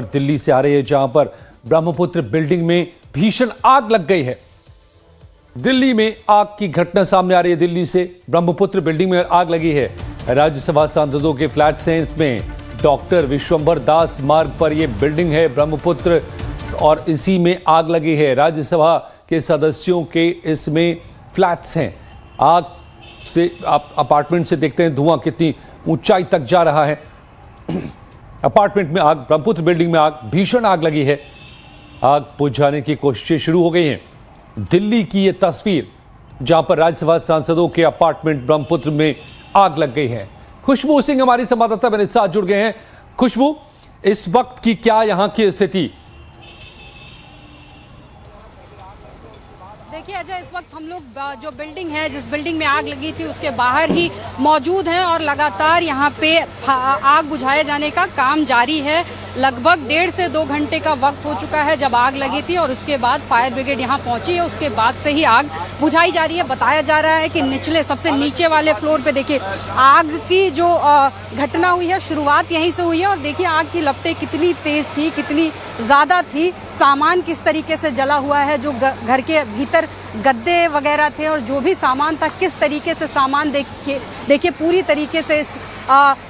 दिल्ली से आ रही है, जहां पर ब्रह्मपुत्र बिल्डिंग में भीषण आग लग गई है। दिल्ली में आग की घटना सामने आ रही है। दिल्ली से ब्रह्मपुत्र बिल्डिंग में आग लगी है। राज्यसभा सांसदों के फ्लैट हैं इसमें। डॉक्टर विश्वंभर दास मार्ग पर यह बिल्डिंग है ब्रह्मपुत्र, और इसी में आग लगी है। राज्यसभा के सदस्यों के इसमें फ्लैट्स हैं। आग से आप अपार्टमेंट से देखते हैं धुआं कितनी ऊंचाई तक जा रहा है। अपार्टमेंट में आग, ब्रह्मपुत्र बिल्डिंग में आग, भीषण आग लगी है। आग बुझाने की कोशिशें शुरू हो गई हैं। दिल्ली की ये तस्वीर, जहां पर राज्यसभा सांसदों के अपार्टमेंट ब्रह्मपुत्र में आग लग गई है। खुशबू सिंह हमारी संवाददाता मेरे साथ जुड़ गए हैं। खुशबू, इस वक्त की क्या यहां की स्थिति? देखिए अजय, इस वक्त हम लोग जो बिल्डिंग है, जिस बिल्डिंग में आग लगी थी, उसके बाहर ही मौजूद हैं और लगातार यहाँ पे आग बुझाए जाने का काम जारी है। लगभग 1.5 से 2 घंटे का वक्त हो चुका है जब आग लगी थी, और उसके बाद फायर ब्रिगेड यहाँ पहुंची है। उसके बाद से ही आग बुझाई जा रही है। बताया जा रहा है कि निचले, सबसे नीचे वाले फ्लोर पे देखिए आग की जो घटना हुई है, शुरुआत यहीं से हुई है। और देखिए आग की लपटें कितनी तेज थी, कितनी ज़्यादा थी। सामान किस तरीके से जला हुआ है, जो घर के भीतर गद्दे वगैरह थे और जो भी सामान था, किस तरीके से सामान देखिए पूरी तरीके से इस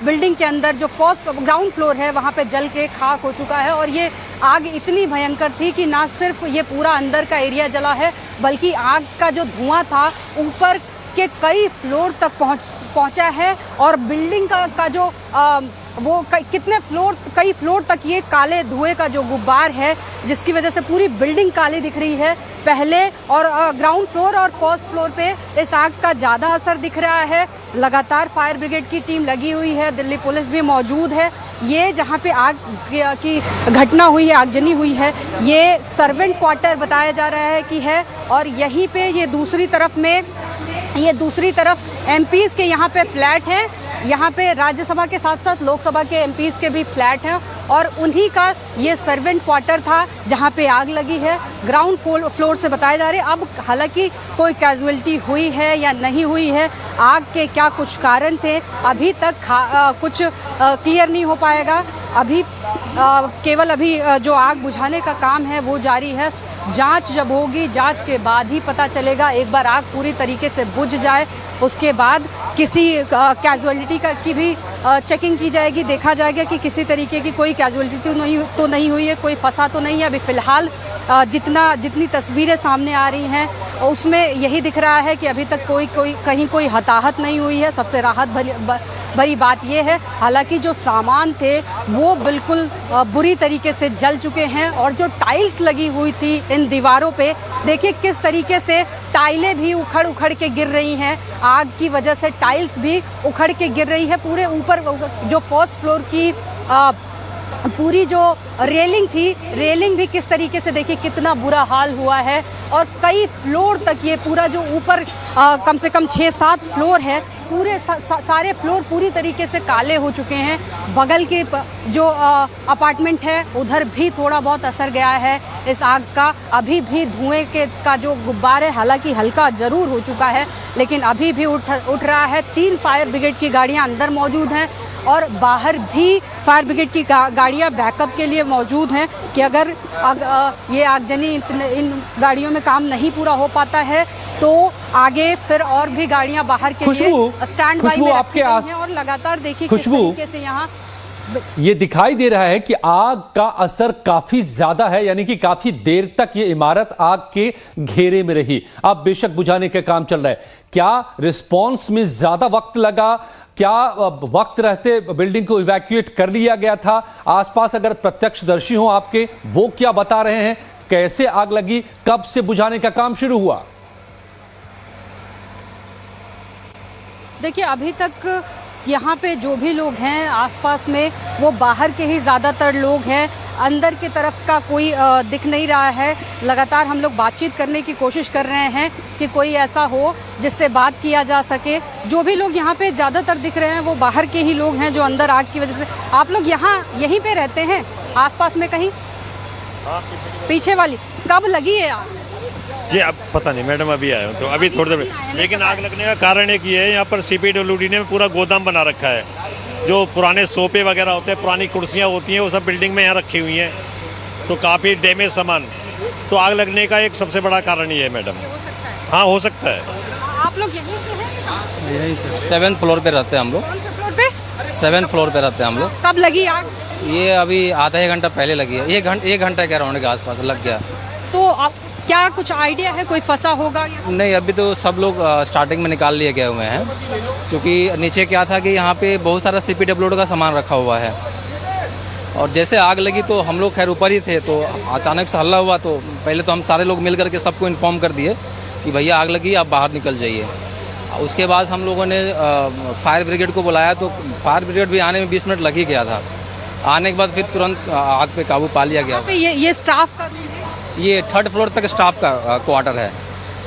बिल्डिंग के अंदर जो ग्राउंड फ्लोर है वहाँ पे जल के खाक हो चुका है। और ये आग इतनी भयंकर थी कि ना सिर्फ ये पूरा अंदर का एरिया जला है, बल्कि आग का जो धुआं था ऊपर के कई फ्लोर तक पहुँचा है। और बिल्डिंग का जो कई फ्लोर तक ये काले धुएं का जो गुब्बार है, जिसकी वजह से पूरी बिल्डिंग काली दिख रही है। पहले और ग्राउंड फ्लोर और फर्स्ट फ्लोर पे इस आग का ज़्यादा असर दिख रहा है। लगातार फायर ब्रिगेड की टीम लगी हुई है, दिल्ली पुलिस भी मौजूद है। ये जहाँ पे आग की घटना हुई है, आगजनी हुई है, ये सर्वेंट क्वार्टर बताया जा रहा है कि है। और यहीं पे ये दूसरी तरफ एमपीज़ के यहाँ पे फ्लैट हैं। यहाँ पे राज्यसभा के साथ साथ लोकसभा के एमपीज़ के भी फ्लैट हैं, और उन्हीं का ये सर्वेंट क्वार्टर था जहाँ पे आग लगी है। ग्राउंड फ्लोर से बताया जा रहा है। अब हालांकि कोई कैजुअलिटी हुई है या नहीं हुई है, आग के क्या कुछ कारण थे, अभी तक कुछ क्लियर नहीं हो पाएगा। अभी केवल जो आग बुझाने का काम है वो जारी है। जांच जब होगी, जांच के बाद ही पता चलेगा। एक बार आग पूरी तरीके से बुझ जाए, उसके बाद किसी कैजुअलिटी की भी चेकिंग की जाएगी, देखा जाएगा कि किसी तरीके की कोई कैजुअलिटी तो नहीं हुई है, कोई फंसा तो नहीं है। अभी फ़िलहाल जितनी तस्वीरें सामने आ रही हैं उसमें यही दिख रहा है कि अभी तक कहीं कोई हताहत नहीं हुई है। सबसे राहत भरी बात यह है, हालांकि जो सामान थे वो बिल्कुल बुरी तरीके से जल चुके हैं। और जो टाइल्स लगी हुई थी इन दीवारों पे, देखिए किस तरीके से टाइलें भी उखड़ के गिर रही हैं। आग की वजह से टाइल्स भी उखड़ के गिर रही है। पूरे ऊपर जो फर्स्ट फ्लोर की पूरी जो रेलिंग थी, रेलिंग भी किस तरीके से देखिए कितना बुरा हाल हुआ है। और कई फ्लोर तक ये पूरा जो ऊपर कम से कम 6-7 फ्लोर है, पूरे सारे फ्लोर पूरी तरीके से काले हो चुके हैं। बगल के जो अपार्टमेंट है उधर भी थोड़ा बहुत असर गया है इस आग का। अभी भी धुएं का जो गुब्बार है, हालांकि हल्का ज़रूर हो चुका है, लेकिन अभी भी उठ रहा है। 3 फायर ब्रिगेड की गाड़ियां अंदर मौजूद हैं, और बाहर भी फायर ब्रिगेड की गाड़ियां बैकअप के लिए मौजूद हैं कि अगर ये आगजनी इन गाड़ियों में काम नहीं पूरा हो पाता है तो आगे फिर और भी गाड़ियां बाहर के लिए स्टैंड बाय में रखी गई हैं। और लगातार देखिए किस तरीके से यहाँ ये दिखाई दे रहा है कि आग का असर काफी ज्यादा है, यानी कि काफी देर तक ये इमारत आग के घेरे में रही। अब बेशक बुझाने का काम चल रहा है। क्या रिस्पांस में ज्यादा वक्त लगा? क्या वक्त रहते बिल्डिंग को इवैक्यूएट कर लिया गया था? आसपास अगर प्रत्यक्षदर्शी हो आपके, वो क्या बता रहे हैं? कैसे आग लगी? कब से बुझाने का काम शुरू हुआ? देखिए अभी तक यहाँ पे जो भी लोग हैं आसपास में, वो बाहर के ही ज़्यादातर लोग हैं। अंदर की तरफ का कोई दिख नहीं रहा है। लगातार हम लोग बातचीत करने की कोशिश कर रहे हैं कि कोई ऐसा हो जिससे बात किया जा सके। जो भी लोग यहाँ पे ज़्यादातर दिख रहे हैं वो बाहर के ही लोग हैं, जो अंदर आग की वजह से। आप लोग यहीं पे रहते हैं आसपास में कहीं? पीछे वाली कब लगी है आग? जी अब पता नहीं मैडम, अभी आया हूँ तो अभी थोड़ी देर। लेकिन आग लगने का कारण एक ये है, यहाँ पर सीपीडब्ल्यूडी ने पूरा गोदाम बना रखा है जो पुराने सोफे वगैरह होते हैं, पुरानी कुर्सियाँ होती हैं, वो सब बिल्डिंग में यहाँ रखी हुई हैं, तो काफ़ी डैमेज सामान, तो आग लगने का एक सबसे बड़ा कारण ये है मैडम। हाँ, हो सकता है। आप लोग यहीं से हैं? यहीं से 7th फ्लोर पे रहते हैं हम लोग। कौन से फ्लोर पे? 7th फ्लोर पे रहते हैं हम लोग। कब लगी आग? ये अभी आधा 1 घंटा पहले लगी है। एक घंटा के अराउंड के आसपास लग गया। तो आप क्या कुछ आइडिया है, कोई फंसा होगा या? नहीं, अभी तो सब लोग स्टार्टिंग में निकाल लिए गए हुए हैं, क्योंकि नीचे क्या था कि यहाँ पे बहुत सारा CPWD का सामान रखा हुआ है, और जैसे आग लगी तो हम लोग खैर ऊपर ही थे, तो अचानक से हल्ला हुआ, तो पहले तो हम सारे लोग मिल करके सबको इन्फॉर्म कर दिए कि भैया आग लगी, आप बाहर निकल जाइए। उसके बाद हम लोगों ने फायर ब्रिगेड को बुलाया, तो फायर ब्रिगेड भी आने में 20 मिनट लग ही गया था। आने के बाद फिर तुरंत आग पे काबू पा लिया गया। ये स्टाफ का रूम है? ये 3rd फ्लोर तक स्टाफ का क्वार्टर है,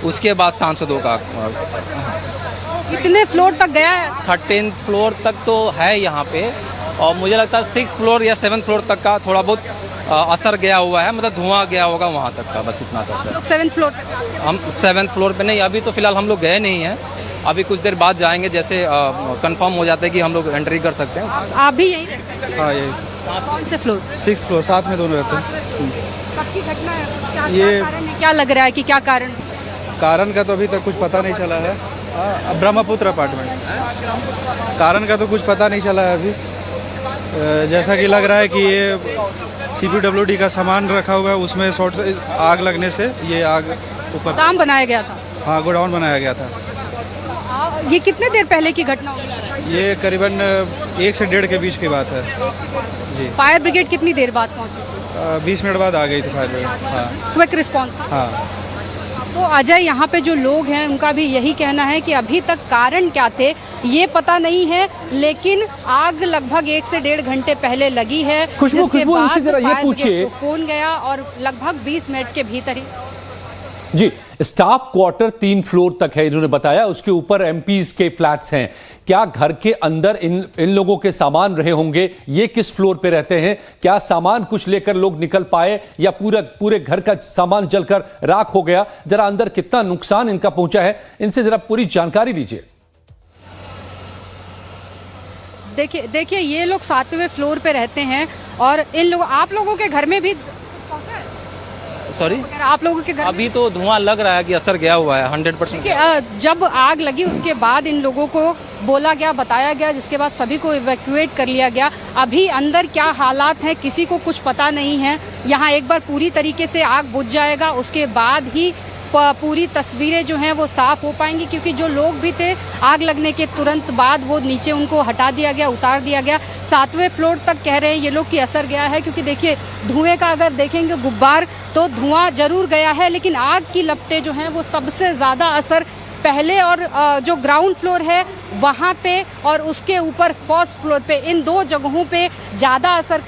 उसके बाद सांसदों का। कितने फ्लोर तक गया है? 13th फ्लोर तक तो है यहाँ पे, और मुझे लगता है 6th फ्लोर या 7th फ्लोर तक का थोड़ा बहुत असर गया हुआ है, मतलब धुआं गया होगा वहाँ तक का, बस इतना तक। लोग 7th फ्लोर पे थे? हम 7th फ्लोर पे नहीं, अभी तो फिलहाल हम लोग गए नहीं हैं, अभी कुछ देर बाद जाएंगे, जैसे कंफर्म हो जाता है कि हम लोग एंट्री कर सकते हैं। आप भी यहीं रहते हैं? हाँ, ये कौन से फ्लोर? 6th फ्लोर, साथ में दोनों रहते हैं। कब की घटना है? क्या ये- कारण है? क्या लग रहा है कि क्या कारण? कारण का तो अभी तक कुछ पता नहीं चला है। ब्रह्मपुत्र अपार्टमेंट, कारण का तो कुछ पता नहीं चला है अभी। जैसा कि लग रहा है कि ये CPWD का सामान रखा हुआ है, उसमें शॉर्ट से आग लगने से ये आग ऊपर। दाम बनाया गया था? हाँ, गोडाउन बनाया गया था। ये कितने देर पहले की घटना हुई? ये करीबन 1 से 1.5 के बीच की बात है जी। फायर ब्रिगेड कितनी देर बाद पहुंची? 20 मिनट बाद आ गई थी फायर ब्रिगेड। हाँ क्विक रिस्पॉन्स था? हाँ। तो अजय, यहाँ पे जो लोग हैं उनका भी यही कहना है कि अभी तक कारण क्या थे ये पता नहीं है, लेकिन आग लगभग 1 से 1.5 घंटे पहले लगी है। खुशबू, जिसके खुशबू, बाद उनसे जरा ये फायर पूछिए। ब्रिगेड को फोन गया और लगभग 20 मिनट के भीतर ही जी, स्टाफ क्वार्टर 3 फ्लोर तक है, इन्होंने बताया। उसके ऊपर MPs के फ्लैट्स हैं। क्या घर के अंदर इन लोगों के सामान रहे होंगे? ये किस फ्लोर पे रहते हैं? क्या सामान कुछ लेकर लोग निकल पाए, या पूरे घर का सामान जलकर राख हो गया? जरा अंदर कितना नुकसान इनका पहुंचा है, इनसे जरा पूरी जानकारी लीजिए। देखिए ये लोग 7वें फ्लोर पे रहते हैं, और आप लोगों के घर में भी पहुंचा है? सॉरी, आप लोगों के घर अभी तो धुआं लग रहा है कि असर गया हुआ है 100%। देखिए, जब आग लगी उसके बाद इन लोगों को बोला गया, बताया गया, जिसके बाद सभी को इवैक्यूएट कर लिया गया। अभी अंदर क्या हालात हैं किसी को कुछ पता नहीं है। यहाँ एक बार पूरी तरीके से आग बुझ जाएगा, उसके बाद ही पूरी तस्वीरें जो हैं वो साफ हो पाएंगी, क्योंकि जो लोग भी थे आग लगने के तुरंत बाद वो नीचे उनको हटा दिया गया, उतार दिया गया। 7वें फ्लोर तक कह रहे हैं ये लोग कि असर गया है, क्योंकि देखिए धुएं का अगर देखेंगे गुब्बार तो धुआं जरूर गया है, लेकिन आग की लपटें जो हैं वो सबसे ज़्यादा असर पहले और जो ग्राउंड फ्लोर है वहाँ पे और उसके ऊपर 1st फ्लोर पे, इन 2 जगहों पे ज़्यादा असर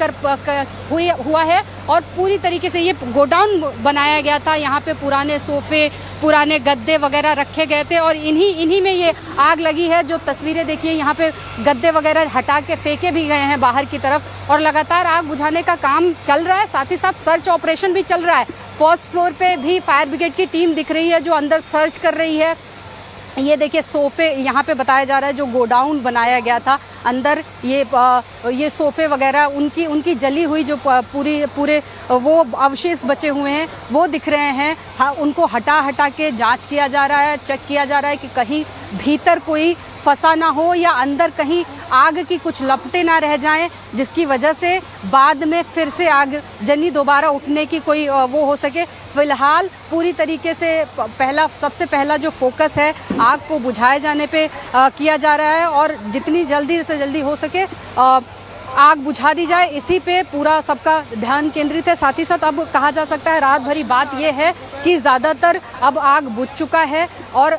हुआ है। और पूरी तरीके से ये गोडाउन बनाया गया था, यहाँ पे पुराने सोफ़े, पुराने गद्दे वगैरह रखे गए थे, और इन्हीं में ये आग लगी है। जो तस्वीरें देखिए, यहाँ पे गद्दे वगैरह हटा के फेंके भी गए हैं बाहर की तरफ, और लगातार आग बुझाने का काम चल रहा है। साथ ही साथ सर्च ऑपरेशन भी चल रहा है। 1st फ्लोर पे भी फायर ब्रिगेड की टीम दिख रही है जो अंदर सर्च कर रही है। ये देखिए सोफ़े, यहाँ पे बताया जा रहा है जो गोडाउन बनाया गया था, अंदर ये सोफ़े वगैरह उनकी जली हुई जो पूरे वो अवशेष बचे हुए हैं वो दिख रहे हैं। हाँ, उनको हटा के जांच किया जा रहा है, चेक किया जा रहा है कि कहीं भीतर कोई फंसा ना हो, या अंदर कहीं आग की कुछ लपटें ना रह जाएं, जिसकी वजह से बाद में फिर से आग जनी दोबारा उठने की कोई वो हो सके। फिलहाल पूरी तरीके से सबसे पहला जो फोकस है आग को बुझाए जाने पे किया जा रहा है, और जितनी जल्दी से जल्दी हो सके आग बुझा दी जाए, इसी पे पूरा सबका ध्यान केंद्रित है। साथ ही साथ अब कहा जा सकता है राहत भरी बात यह है कि ज़्यादातर अब आग बुझ चुका है, और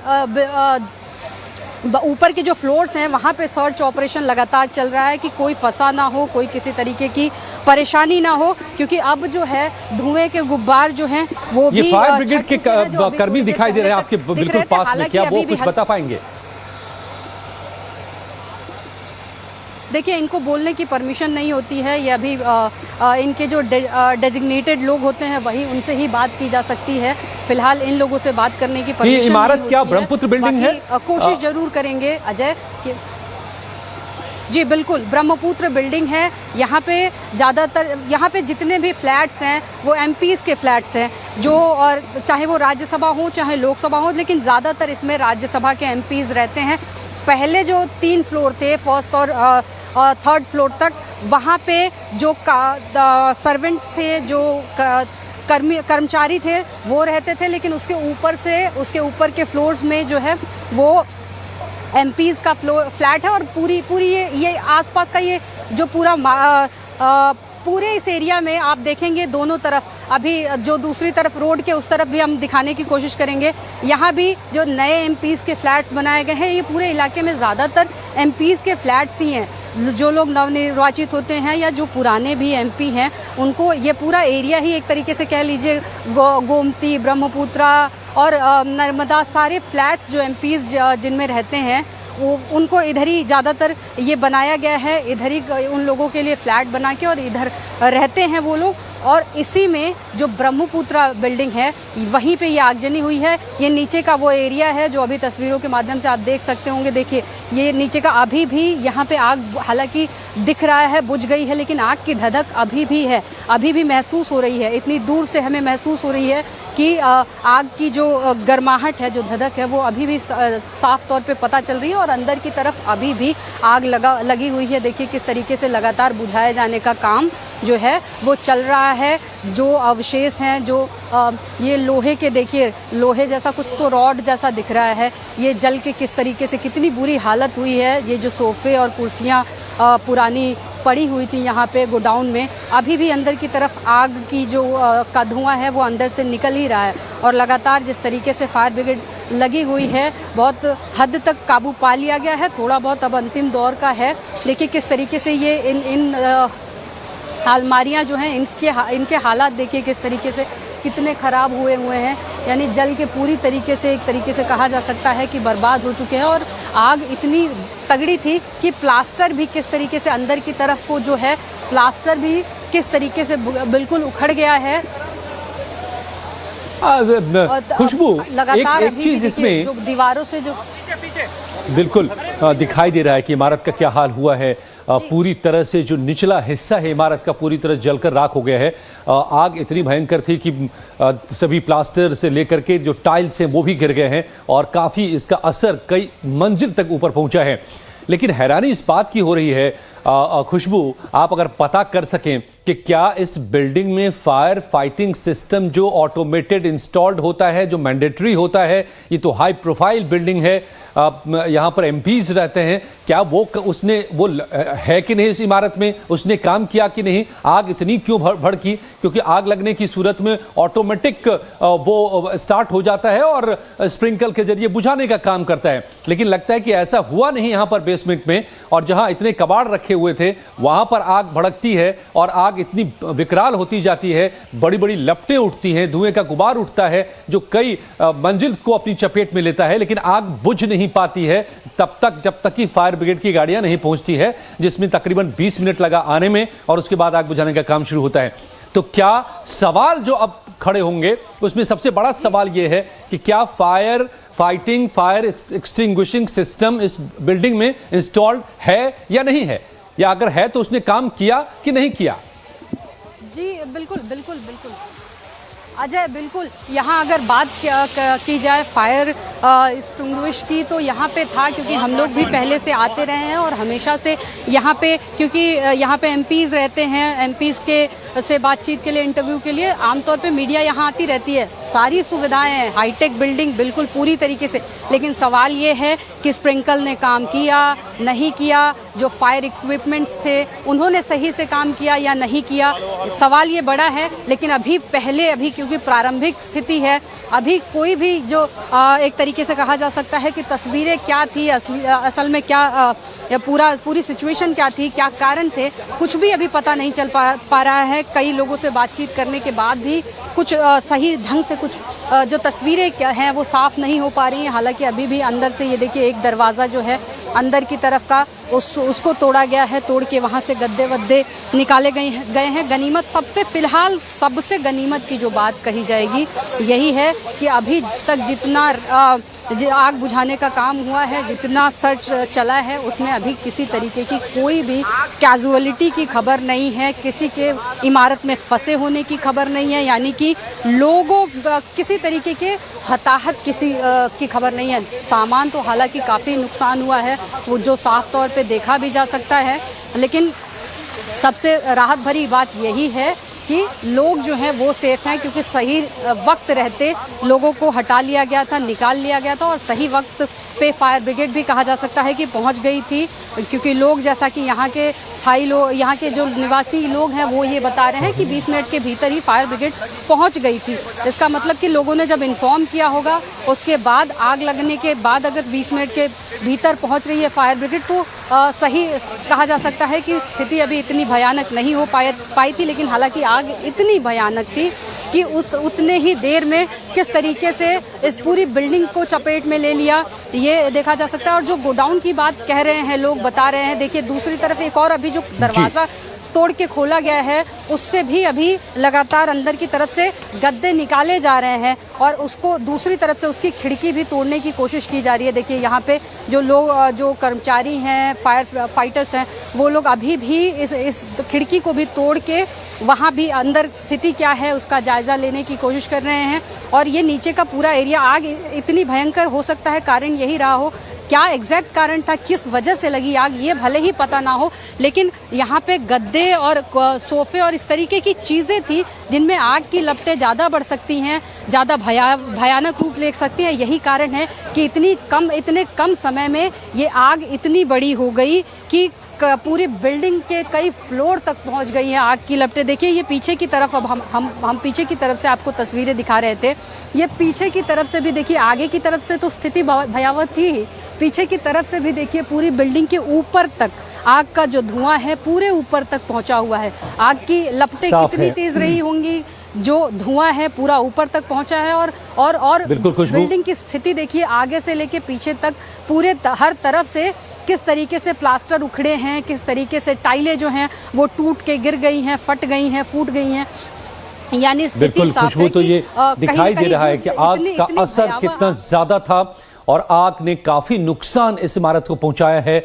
ऊपर के जो फ्लोर्स हैं वहाँ पे सर्च ऑपरेशन लगातार चल रहा है कि कोई फंसा ना हो, कोई किसी तरीके की परेशानी ना हो, क्योंकि अब जो है धुएं के गुब्बार जो हैं वो भी फायर ब्रिगेड के कर्मी दिखाई दे रहे हैं आपके बिल्कुल पास में, क्या वो कुछ बता पाएंगे? देखिए, इनको बोलने की परमिशन नहीं होती है, ये अभी इनके जो डेजिग्नेटेड लोग होते हैं वही उनसे ही बात की जा सकती है। फिलहाल इन लोगों से बात करने की परमिशन नहीं इमारत होती क्या है। ब्रह्मपुत्र बिल्डिंग है? कोशिश जरूर करेंगे अजय कि जी बिल्कुल, ब्रह्मपुत्र बिल्डिंग है। यहाँ पे ज़्यादातर यहाँ पे जितने भी फ्लैट्स हैं वो एमपीज़ के फ्लैट्स हैं, जो और चाहे वो राज्यसभा हो चाहे लोकसभा हो, लेकिन ज़्यादातर इसमें राज्यसभा के एमपीज़ रहते हैं। पहले जो 3 फ्लोर थे, फर्स्ट और थर्ड फ्लोर तक, वहाँ पे जो सर्वेंट्स थे, जो कर्मचारी थे वो रहते थे, लेकिन उसके ऊपर के फ्लोर्स में जो है वो एमपीज़ का फ्लैट है। और पूरी ये आसपास का ये जो पूरे इस एरिया में आप देखेंगे दोनों तरफ, अभी जो दूसरी तरफ रोड के उस तरफ भी हम दिखाने की कोशिश करेंगे, यहाँ भी जो नए एमपीज़ के फ्लैट्स बनाए गए हैं, ये पूरे इलाके में ज़्यादातर एमपीज़ के फ्लैट्स ही हैं। जो लोग नवनिर्वाचित होते हैं या जो पुराने भी एमपी हैं, उनको ये पूरा एरिया ही एक तरीके से कह लीजिए गोमती, ब्रह्मपुत्रा और नर्मदा, सारे फ्लैट्स जो एमपीज़ जिनमें रहते हैं वो उनको इधर ही ज़्यादातर ये बनाया गया है। इधर ही उन लोगों के लिए फ़्लैट बना के और इधर रहते हैं वो लोग। और इसी में जो ब्रह्मपुत्रा बिल्डिंग है वहीं पे ये आगजनी हुई है। ये नीचे का वो एरिया है जो अभी तस्वीरों के माध्यम से आप देख सकते होंगे। देखिए ये नीचे का, अभी भी यहाँ पे आग हालांकि दिख रहा है बुझ गई है, लेकिन आग की धधक अभी भी है, अभी भी महसूस हो रही है। इतनी दूर से हमें महसूस हो रही है कि आग की जो गर्माहट है, जो धधक है, वो अभी भी साफ तौर पे पता चल रही है। और अंदर की तरफ अभी भी आग लगी हुई है। देखिए किस तरीके से लगातार बुझाए जाने का काम जो है वो चल रहा है। जो अवशेष हैं, जो ये लोहे के, देखिए लोहे जैसा कुछ तो रॉड जैसा दिख रहा है, ये जल के किस तरीके से कितनी बुरी हालत हुई है। ये जो सोफ़े और कुर्सियाँ पुरानी पड़ी हुई थी यहाँ पे गोडाउन में, अभी भी अंदर की तरफ आग की जो का धुआं है वो अंदर से निकल ही रहा है। और लगातार जिस तरीके से फायर ब्रिगेड लगी हुई है, बहुत हद तक काबू पा लिया गया है। थोड़ा बहुत अब अंतिम दौर का है। देखिए किस तरीके से ये इन अलमारियाँ जो हैं, इनके हालात देखिए किस तरीके से कितने ख़राब हुए हैं। यानी जल के पूरी तरीके से, एक तरीके से कहा जा सकता है कि बर्बाद हो चुके हैं। और आग इतनी तगड़ी थी कि प्लास्टर भी किस तरीके से अंदर की तरफ को जो है, प्लास्टर भी किस तरीके से बिल्कुल उखड़ गया है। खुशबू, लगातार एक चीज़ इसमें जो दीवारों से जो बिल्कुल दिखाई दे रहा है कि इमारत का क्या हाल हुआ है। पूरी तरह से जो निचला हिस्सा है इमारत का पूरी तरह जलकर राख हो गया है। आग इतनी भयंकर थी कि सभी प्लास्टर से लेकर के जो टाइल्स हैं वो भी गिर गए हैं और काफ़ी इसका असर कई मंजिल तक ऊपर पहुंचा है। लेकिन हैरानी इस बात की हो रही है खुशबू, आप अगर पता कर सकें कि क्या इस बिल्डिंग में फायर फाइटिंग सिस्टम जो ऑटोमेटेड इंस्टॉल्ड होता है, जो मैंडेटरी होता है, ये तो हाई प्रोफाइल बिल्डिंग है, यहाँ पर एमपीज रहते हैं, क्या वो है कि नहीं इस इमारत में, उसने काम किया कि नहीं? आग इतनी क्यों भड़की? क्योंकि आग लगने की सूरत में ऑटोमेटिक वो स्टार्ट हो जाता है और स्प्रिंकल के जरिए बुझाने का काम करता है। लेकिन लगता है कि ऐसा हुआ नहीं यहाँ पर बेसमेंट में, और जहाँ इतने कबाड़ रखे हुए थे वहाँ पर आग भड़कती है और आग इतनी विकराल होती जाती है, बड़ी बड़ी लपटें उठती हैं, धुएं का गुबार उठता है जो कई मंजिल को अपनी चपेट में लेता है, लेकिन आग बुझ नहीं पाती है तब तक जब तक कि फायर ब्रिगेड की गाड़ियां नहीं पहुंचती है, जिसमें तकरीबन 20 मिनट लगा आने में, और उसके बाद आग बुझाने का काम शुरू होता है। तो क्या सवाल जो अब खड़े होंगे उसमें सबसे बड़ा सवाल यह है कि क्या फायर एक्सटिंग्विशिंग सिस्टम इस बिल्डिंग में इंस्टॉल्ड है या नहीं है, या अगर है तो उसने काम किया कि नहीं किया? जी बिल्कुल बिल्कुल बिल्कुल अजय, बिल्कुल यहाँ अगर बात की जाए फायर एक्सटिंग्विश की, तो यहाँ पे था, क्योंकि हम लोग भी पहले से आते रहे हैं और हमेशा से यहाँ पे, क्योंकि यहाँ पे एमपीज़ रहते हैं, एमपीज़ से बातचीत के लिए, इंटरव्यू के लिए आमतौर पे मीडिया यहाँ आती रहती है। सारी सुविधाएं हैं, हाईटेक बिल्डिंग बिल्कुल पूरी तरीके से, लेकिन सवाल ये है कि स्प्रिंकल ने काम किया नहीं किया, जो फायर इक्विपमेंट्स थे उन्होंने सही से काम किया या नहीं किया, सवाल ये बड़ा है। लेकिन अभी क्योंकि प्रारंभिक स्थिति है, अभी कोई भी जो एक तरीके से कहा जा सकता है कि तस्वीरें क्या थी, असल में क्या पूरी सिचुएशन क्या थी, क्या कारण थे, कुछ भी अभी पता नहीं चल पा रहा है। कई लोगों से बातचीत करने के बाद भी कुछ सही ढंग से कुछ जो तस्वीरें क्या हैं वो साफ़ नहीं हो पा रही हैं। हालांकि अभी भी अंदर से ये देखिए एक दरवाज़ा जो है अंदर की तरफ का उसको तोड़ा गया है, तोड़ के वहाँ से गद्दे वद्दे निकाले गए हैं। गनीमत फिलहाल सबसे गनीमत की जो बात कही जाएगी यही है कि अभी तक जितना आग बुझाने का काम हुआ है, जितना सर्च चला है उसमें अभी किसी तरीके की कोई भी कैजुअलिटी की खबर नहीं है, किसी के इमारत में फंसे होने की खबर नहीं है, यानी कि लोगों किसी तरीके के हताहत किसी की खबर नहीं है। सामान तो हालांकि काफ़ी नुकसान हुआ है, वो जो साफ तौर पे देखा भी जा सकता है, लेकिन सबसे राहत भरी बात यही है कि लोग जो हैं वो सेफ़ हैं, क्योंकि सही वक्त रहते लोगों को हटा लिया गया था, निकाल लिया गया था और सही वक्त पे फायर ब्रिगेड भी कहा जा सकता है कि पहुंच गई थी, क्योंकि लोग जैसा कि यहाँ के स्थायी लोग, यहाँ के जो निवासी लोग हैं वो ये बता रहे हैं कि 20 मिनट के भीतर ही फायर ब्रिगेड पहुंच गई थी। इसका मतलब कि लोगों ने जब इन्फॉर्म किया होगा, उसके बाद आग लगने के बाद अगर 20 मिनट के भीतर पहुंच रही है फायर ब्रिगेड तो सही कहा जा सकता है कि स्थिति अभी इतनी भयानक नहीं हो पाई थी। लेकिन हालांकि आग इतनी भयानक थी कि उतने ही देर में किस तरीके से इस पूरी बिल्डिंग को चपेट में ले लिया, ये देखा जा सकता है। और जो गोडाउन की बात कह रहे हैं लोग, बता रहे हैं, देखिए दूसरी तरफ एक और अभी जो दरवाज़ा तोड़ के खोला गया है उससे भी अभी लगातार अंदर की तरफ से गद्दे निकाले जा रहे हैं और उसको दूसरी तरफ से उसकी खिड़की भी तोड़ने की कोशिश की जा रही है। देखिए यहाँ पे जो लोग, जो कर्मचारी हैं, फायर फाइटर्स हैं, वो लोग अभी भी इस खिड़की को भी तोड़ के वहाँ भी अंदर स्थिति क्या है उसका जायज़ा लेने की कोशिश कर रहे हैं। और ये नीचे का पूरा एरिया, आग इतनी भयंकर हो सकता है कारण यही रहा हो, क्या एग्जैक्ट कारण था, किस वजह से लगी आग, ये भले ही पता ना हो, लेकिन यहाँ पे गद्दे और सोफ़े और इस तरीके की चीज़ें थी जिनमें आग की लपटें ज़्यादा बढ़ सकती हैं, ज़्यादा भयानक रूप ले सकती हैं। यही कारण है कि इतने कम समय में ये आग इतनी बड़ी हो गई कि पूरी बिल्डिंग के कई फ्लोर तक पहुंच गई हैं आग की लपटें। देखिए ये पीछे की तरफ, अब हम पीछे की तरफ से आपको तस्वीरें दिखा रहे थे, ये पीछे की तरफ से भी देखिए, आगे की तरफ से तो स्थिति भयावह थी ही, पीछे की तरफ से भी देखिए पूरी बिल्डिंग के ऊपर तक आग का जो धुआं है पूरे ऊपर तक पहुंचा हुआ है। आग की लपटें कितनी तेज रही होंगी, जो धुआं है पूरा ऊपर तक पहुंचा है। और बिल्डिंग की स्थिति देखिए, आगे से लेके पीछे तक पूरे हर तरफ से किस तरीके से प्लास्टर उखड़े हैं, किस तरीके से टाइलें जो हैं वो टूट के गिर गई हैं, फट गई हैं, फूट गई हैं। यानी बिल्कुल खुशबू तो ये दिखाई दे रहा है कि आग का असर कितना ज्यादा था और आग ने काफी नुकसान इस इमारत को पहुंचाया है।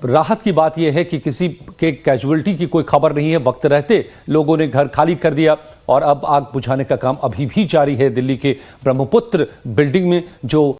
राहत की बात यह है कि किसी के कैजुअलिटी की कोई खबर नहीं है, वक्त रहते लोगों ने घर खाली कर दिया और अब आग बुझाने का काम अभी भी जारी है दिल्ली के ब्रह्मपुत्र बिल्डिंग में, जो